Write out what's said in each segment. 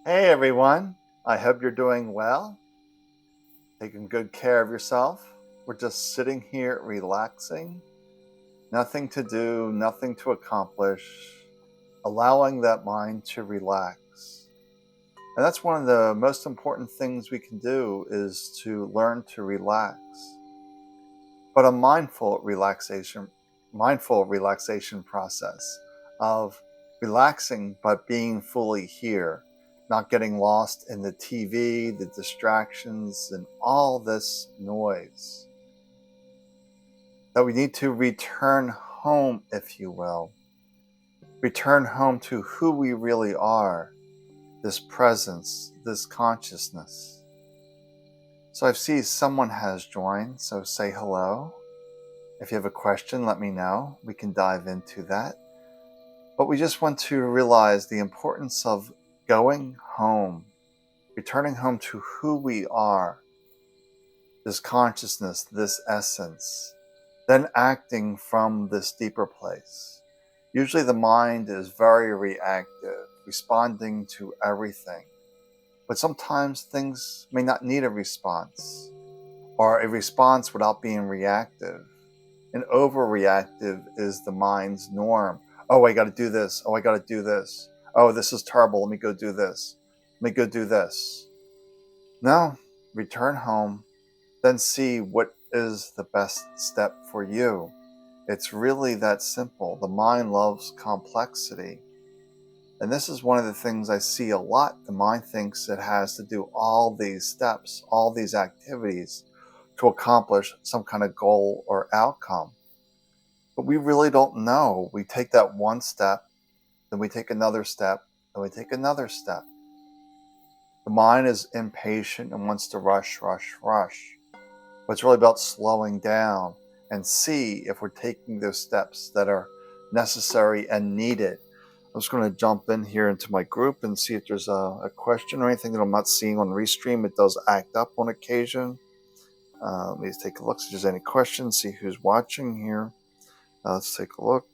Hey everyone, I hope you're doing well, taking good care of yourself. We're just sitting here relaxing, nothing to do, nothing to accomplish, allowing that mind to relax. And that's one of the most important things we can do is to learn to relax. But a mindful relaxation process of relaxing but being fully here, not getting lost in the TV, the distractions, and all this noise. That we need to return home, if you will, return home to who we really are, this presence, this consciousness. So I see someone has joined, so say hello. If you have a question, let me know. We can dive into that. But we just want to realize the importance of going home, returning home to who we are, this consciousness, this essence, then acting from this deeper place. Usually the mind is very reactive, responding to everything. But sometimes things may not need a response, or a response without being reactive. And overreactive is the mind's norm. Oh, I got to do this. Oh, I got to do this. Oh, this is terrible. Let me go do this. Let me go do this. No, return home, then see what is the best step for you. It's really that simple. The mind loves complexity. And this is one of the things I see a lot. The mind thinks it has to do all these steps, all these activities to accomplish some kind of goal or outcome. But we really don't know. We take that one step, then we take another step, then we take another step. The mind is impatient and wants to rush, rush, rush. But it's really about slowing down and see if we're taking those steps that are necessary and needed. I'm just going to jump in here into my group and see if there's a question or anything that I'm not seeing on Restream. It does act up on occasion. Let me just take a look, see if there's any questions, see who's watching here. Let's take a look.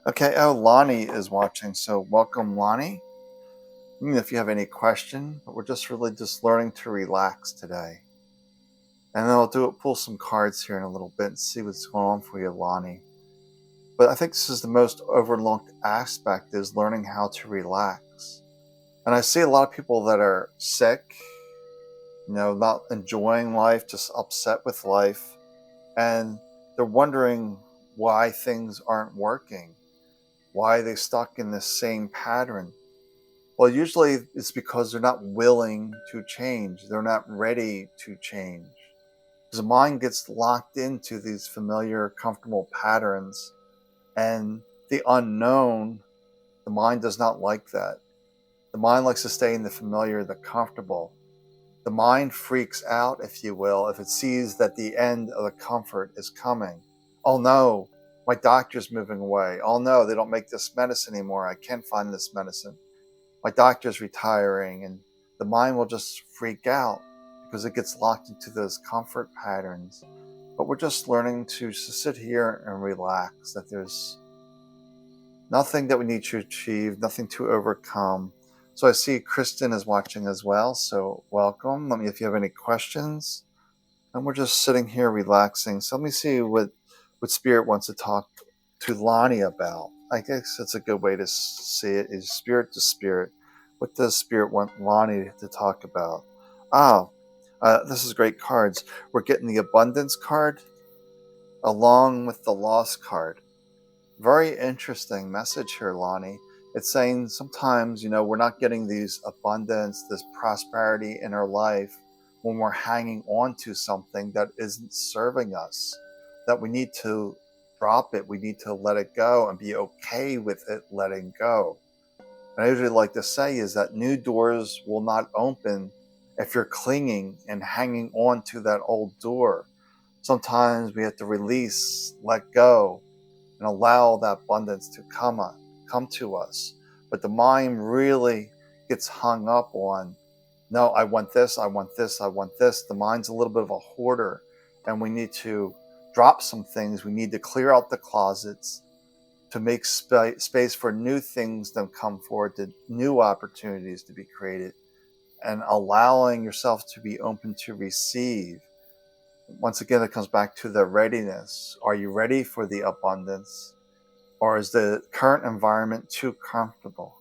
Okay, oh, Lonnie is watching, so welcome, Lonnie. If you have any question, but we're just really just learning to relax today. And then I'll pull some cards here in a little bit and see what's going on for you, Lonnie. But I think this is the most overlooked aspect, is learning how to relax. And I see a lot of people that are sick, not enjoying life, just upset with life. And they're wondering why things aren't working. Why are they stuck in this same pattern? Well, usually it's because they're not willing to change. They're not ready to change. Because the mind gets locked into these familiar, comfortable patterns. And the unknown, the mind does not like that. The mind likes to stay in the familiar, the comfortable. The mind freaks out, if you will, if it sees that the end of the comfort is coming. Oh no, my doctor's moving away. Oh no, they don't make this medicine anymore. I can't find this medicine. My doctor's retiring, and the mind will just freak out because it gets locked into those comfort patterns. But we're just learning to sit here and relax, that there's nothing that we need to achieve, nothing to overcome. So I see Kristen is watching as well, so welcome. Let me if you have any questions. And we're just sitting here relaxing. So let me see what Spirit wants to talk to Lonnie about. I guess that's a good way to see it, is spirit to spirit. What does Spirit want Lonnie to talk about? This is great cards. We're getting the abundance card along with the loss card. Very interesting message here, Lonnie. It's saying sometimes, we're not getting these abundance, this prosperity in our life when we're hanging on to something that isn't serving us, that we need to drop it. We need to let it go and be okay with it letting go. And I usually like to say is that new doors will not open if you're clinging and hanging on to that old door. Sometimes we have to release, let go, and allow that abundance to come to us. But the mind really gets hung up on, no, I want this, I want this, I want this. The mind's a little bit of a hoarder, and we need to drop some things. We need to clear out the closets, to make space for new things to come forward, to new opportunities to be created, and allowing yourself to be open to receive. Once again, it comes back to the readiness. Are you ready for the abundance? Or is the current environment too comfortable?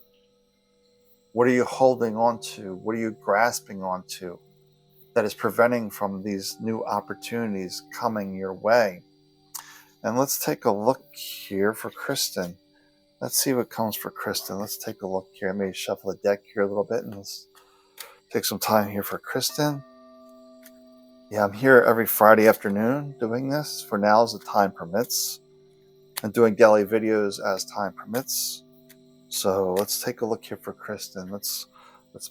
What are you holding on to? What are you grasping onto that is preventing from these new opportunities coming your way? And let's take a look here for Kristen. Let's see what comes for Kristen. Let's take a look here. Maybe shuffle the deck here a little bit and let's take some time here for Kristen. Yeah, I'm here every Friday afternoon doing this for now as the time permits, and doing daily videos as time permits. So let's take a look here for Kristen. Let's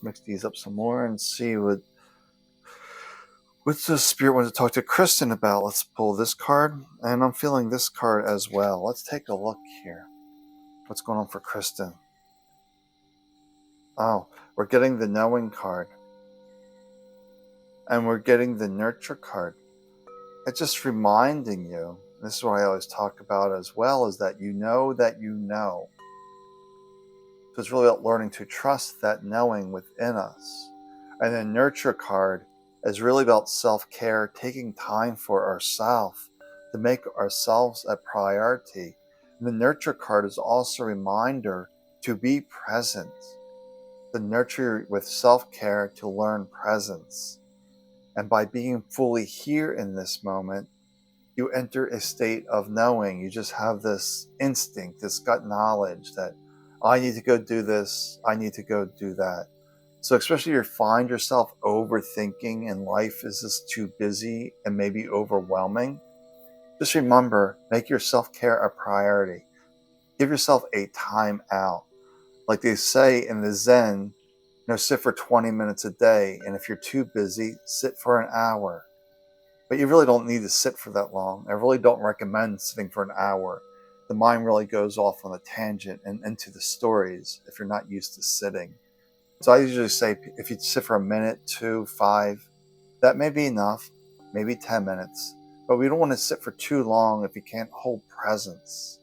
mix these up some more and see what's the spirit wants to talk to Kristen about. Let's pull this card, and I'm feeling this card as well. Let's take a look here. What's going on for Kristen? Oh, we're getting the knowing card. And we're getting the nurture card. It's just reminding you, this is what I always talk about as well, is that you know that you know. So it's really about learning to trust that knowing within us. And the nurture card is really about self-care, taking time for ourselves, to make ourselves a priority. And the nurture card is also a reminder to be present. The nurture with self-care to learn presence. And by being fully here in this moment, you enter a state of knowing. You just have this instinct, this gut knowledge that I need to go do this, I need to go do that. So especially if you find yourself overthinking and life is just too busy and maybe overwhelming, just remember, make your self-care a priority. Give yourself a time out. Like they say in the Zen, sit for 20 minutes a day. And if you're too busy, sit for an hour. But you really don't need to sit for that long. I really don't recommend sitting for an hour. The mind really goes off on a tangent and into the stories if you're not used to sitting. So I usually say if you sit for a minute, 2, 5, that may be enough, maybe 10 minutes. But we don't want to sit for too long if you can't hold presence.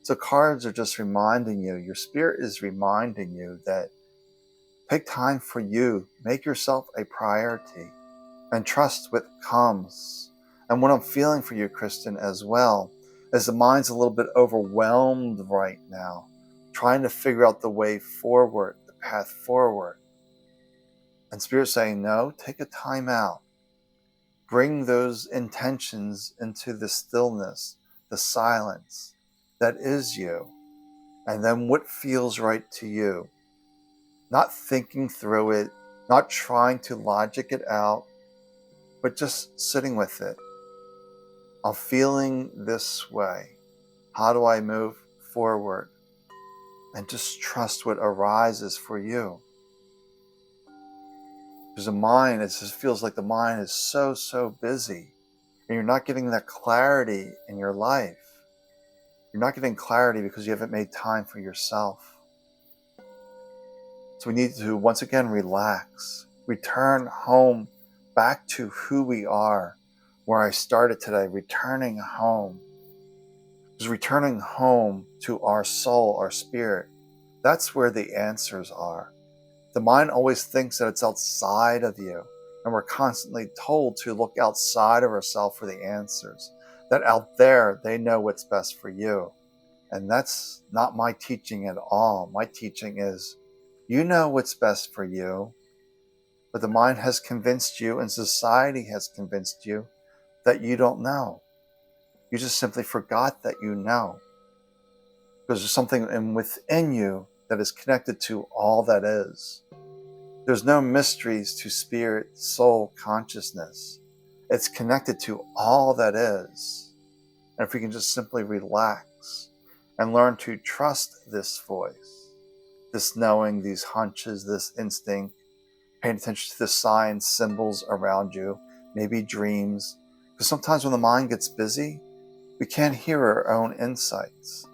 So cards are just reminding you, your spirit is reminding you that take time for you, make yourself a priority, and trust what comes. And what I'm feeling for you, Kristen, as well, is the mind's a little bit overwhelmed right now, trying to figure out the way forward, the path forward. And Spirit's saying, no, take a time out. Bring those intentions into the stillness, the silence that is you. And then what feels right to you. Not thinking through it, not trying to logic it out, but just sitting with it. I'm feeling this way. How do I move forward? And just trust what arises for you. Because the mind, it just feels like the mind is so busy. And you're not getting that clarity in your life. You're not getting clarity because you haven't made time for yourself. So we need to, once again, relax. Return home back to who we are, where I started today, returning home. Because returning home to our soul, our spirit, that's where the answers are. The mind always thinks that it's outside of you, and we're constantly told to look outside of ourselves for the answers. That out there, they know what's best for you. And that's not my teaching at all. My teaching is, you know what's best for you, but the mind has convinced you and society has convinced you that you don't know. You just simply forgot that you know. Because there's something within you that is connected to all that is. There's no mysteries to spirit, soul, consciousness. It's connected to all that is. And if we can just simply relax and learn to trust this voice, this knowing, these hunches, this instinct, paying attention to the signs, symbols around you, maybe dreams. Because sometimes when the mind gets busy, we can't hear our own insights.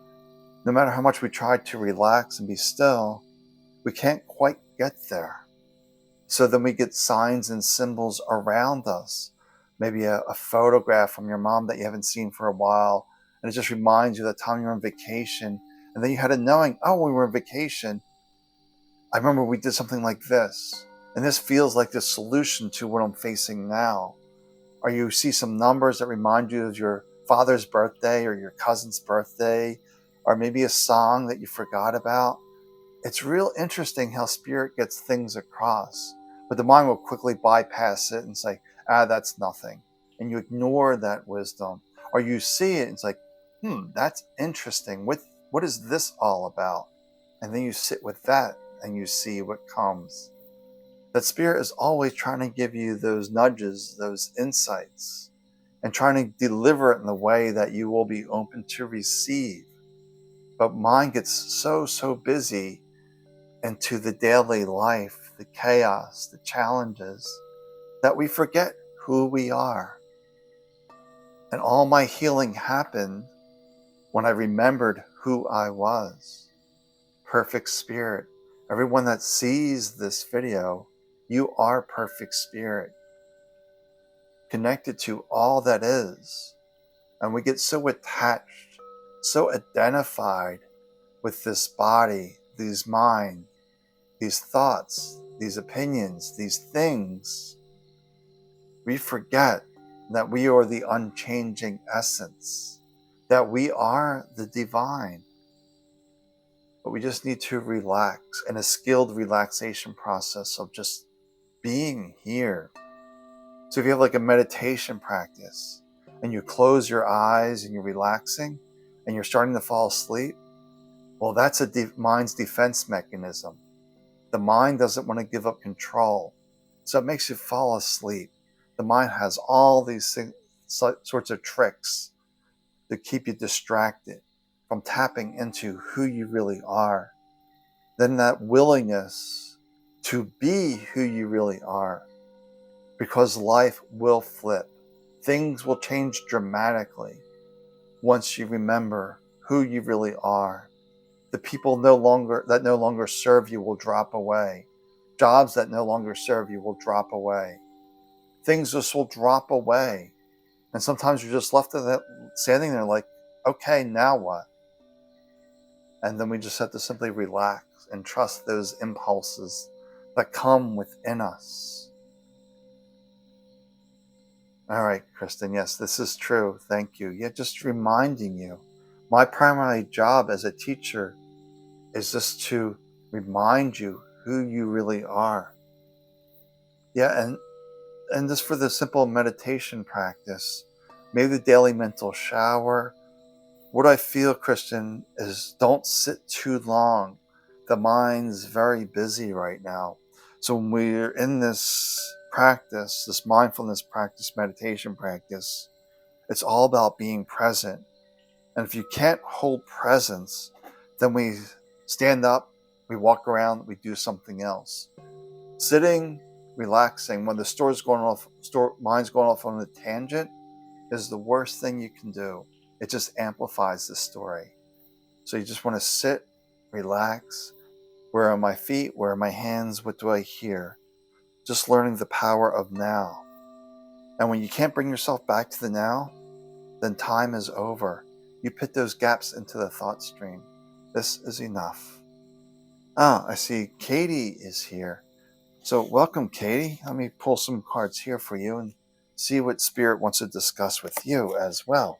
No matter how much we try to relax and be still, we can't quite get there. So then we get signs and symbols around us. Maybe a photograph from your mom that you haven't seen for a while, And it just reminds you that time you were on vacation, and then you had a knowing, oh, when we were on vacation, I remember we did something like this, and this feels like the solution to what I'm facing now. Or you see some numbers that remind you of your father's birthday or your cousin's birthday, or maybe a song that you forgot about. It's real interesting how spirit gets things across, but the mind will quickly bypass it and say, that's nothing. And you ignore that wisdom. Or you see it and it's like, that's interesting. What is this all about? And then you sit with that and you see what comes. That spirit is always trying to give you those nudges, those insights, and trying to deliver it in the way that you will be open to receive. But mind gets so busy into the daily life, the chaos, the challenges, that we forget who we are. And all my healing happened when I remembered who I was. Perfect spirit. Everyone that sees this video, you are perfect spirit, connected to all that is. And we get so attached, so identified with this body, these mind, these thoughts, these opinions, these things. We forget that we are the unchanging essence, that we are the divine. But we just need to relax in a skilled relaxation process of just being here. So if you have like a meditation practice and you close your eyes and you're relaxing and you're starting to fall asleep, well, that's a mind's defense mechanism. The mind doesn't want to give up control, so it makes you fall asleep. The mind has all these sorts of tricks to keep you distracted from tapping into who you really are. Then that willingness to be who you really are, because life will flip. Things will change dramatically once you remember who you really are. The people that no longer serve you will drop away. Jobs that no longer serve you will drop away. Things just will drop away. And sometimes you're just left standing there like, okay, now what? And then we just have to simply relax and trust those impulses that come within us. All right, Kristen, yes, this is true. Thank you. Yeah, just reminding you. My primary job as a teacher is just to remind you who you really are. Yeah, and just for the simple meditation practice, maybe the daily mental shower. What I feel, Christian, is don't sit too long. The mind's very busy right now. So when we're in this practice, this mindfulness practice, meditation practice, it's all about being present. And if you can't hold presence, then we stand up, we walk around, we do something else. Sitting, relaxing, when the mind's going off on a tangent, is the worst thing you can do. It just amplifies the story. So you just want to sit, relax. Where are my feet? Where are my hands? What do I hear? Just learning the power of now. And when you can't bring yourself back to the now, then time is over. You put those gaps into the thought stream. This is enough. I see Katie is here. So welcome, Katie. Let me pull some cards here for you and see what Spirit wants to discuss with you as well.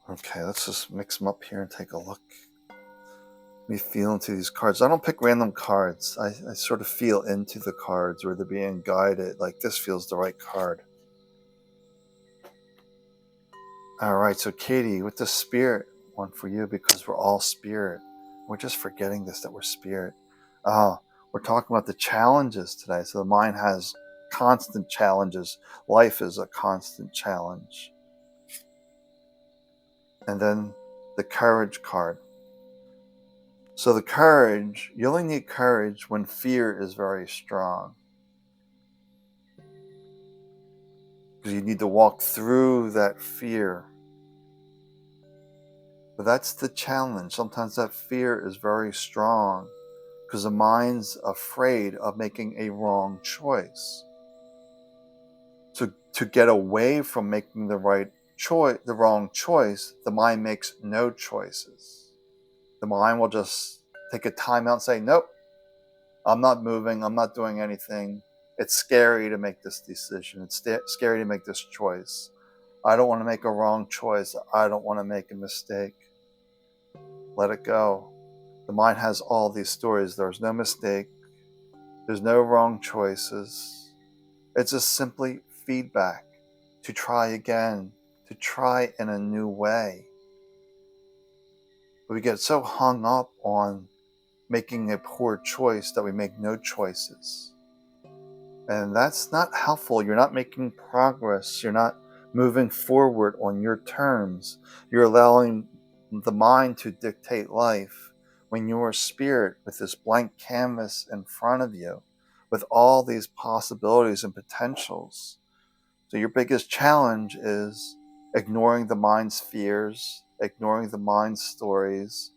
Okay, let's just mix them up here and take a look. Let me feel into these cards. I don't pick random cards. I sort of feel into the cards, or they're being guided. Like this feels the right card. All right, so Katie, with the Spirit one for you, because we're all spirit. We're just forgetting this, that we're spirit. We're talking about the challenges today. So the mind has constant challenges. Life is a constant challenge. And then the courage card. So the courage, you only need courage when fear is very strong. Because you need to walk through that fear. But that's the challenge. Sometimes that fear is very strong because the mind's afraid of making a wrong choice. to get away from making the wrong choice, the mind makes no choices. The mind will just take a time out and say, nope, I'm not moving, I'm not doing anything. It's scary to make this decision. It's scary to make this choice. I don't want to make a wrong choice. I don't want to make a mistake. Let it go. The mind has all these stories. There's no mistake. There's no wrong choices. It's just simply feedback to try again, to try in a new way. But we get so hung up on making a poor choice that we make no choices. And that's not helpful. You're not making progress. You're not moving forward on your terms. You're allowing the mind to dictate life when your spirit, with this blank canvas in front of you, with all these possibilities and potentials. So your biggest challenge is ignoring the mind's fears, ignoring the mind's stories.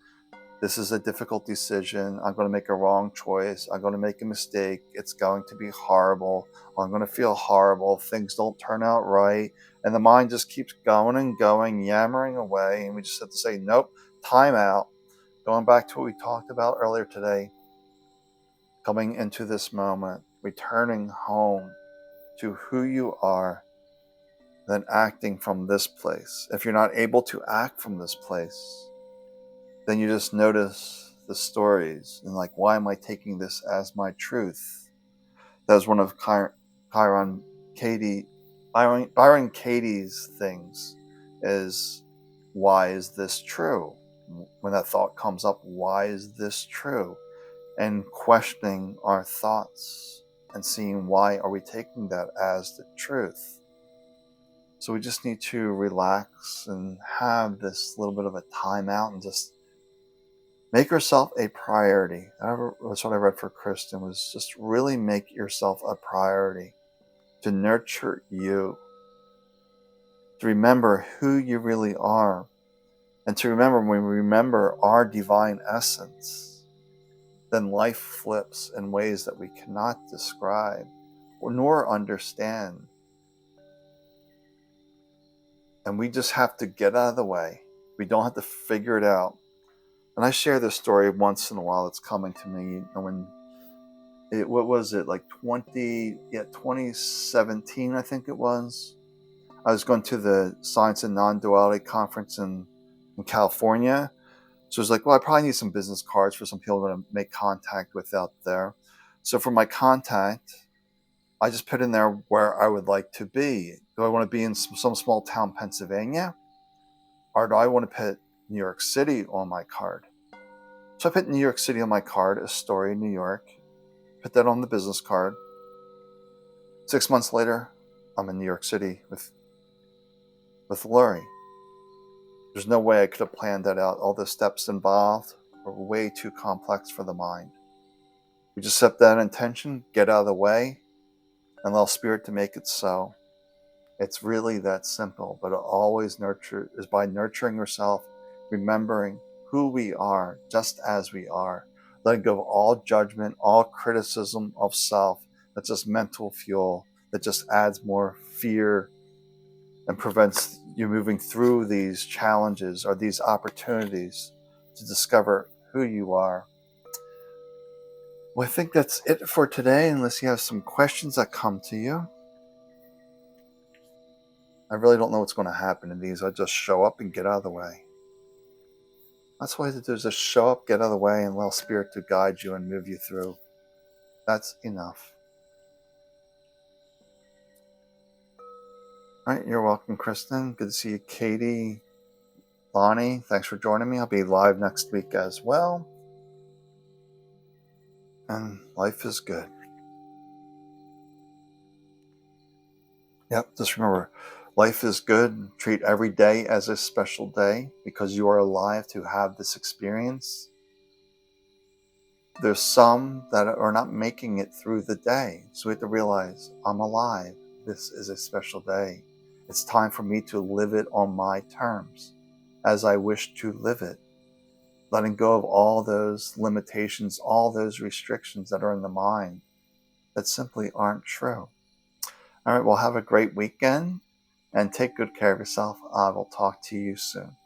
This is a difficult decision. I'm going to make a wrong choice. I'm going to make a mistake. It's going to be horrible. I'm going to feel horrible. Things don't turn out right. And the mind just keeps going and going, yammering away. And we just have to say, nope, time out. Going back to what we talked about earlier today, coming into this moment, returning home to who you are, then acting from this place. If you're not able to act from this place, then you just notice the stories and like, why am I taking this as my truth? That was one of Byron Katie's things, is why is this true? When that thought comes up, why is this true? And questioning our thoughts and seeing, why are we taking that as the truth? So we just need to relax and have this little bit of a timeout and just make yourself a priority. That's what I read for Kristen, was just really make yourself a priority, to nurture you, to remember who you really are, and to remember, when we remember our divine essence, then life flips in ways that we cannot describe nor understand. And we just have to get out of the way. We don't have to figure it out. And I share this story once in a while. It's coming to me. And when what was it, like 2017, I think it was. I was going to the Science and Non-Duality conference in California. So I was like, well, I probably need some business cards for some people I'm going to make contact with out there. So for my contact, I just put in there where I would like to be. Do I want to be in some small town, Pennsylvania? Or do I want to put New York City on my card? So I put New York City on my card, a story in New York, put that on the business card. 6 months later, I'm in New York City with Lori. There's no way I could have planned that out. All the steps involved were way too complex for the mind. We just set that intention, get out of the way, and allow spirit to make it so. It's really that simple, but it always is by nurturing yourself, remembering who we are just as we are, letting go of all judgment, all criticism of self. That's just mental fuel that just adds more fear and prevents you moving through these challenges or these opportunities to discover who you are. Well, I think that's it for today, unless you have some questions that come to you. I really don't know what's going to happen in these. I just show up and get out of the way. That's why there's just show up, get out of the way, and allow spirit to guide you and move you through. That's enough. All right, you're welcome, Kristen. Good to see you, Katie. Lonnie, thanks for joining me. I'll be live next week as well. And life is good. Yep, just remember, life is good. Treat every day as a special day because you are alive to have this experience. There's some that are not making it through the day. So we have to realize, I'm alive. This is a special day. It's time for me to live it on my terms, as I wish to live it. Letting go of all those limitations, all those restrictions that are in the mind that simply aren't true. All right, well, have a great weekend and take good care of yourself. I will talk to you soon.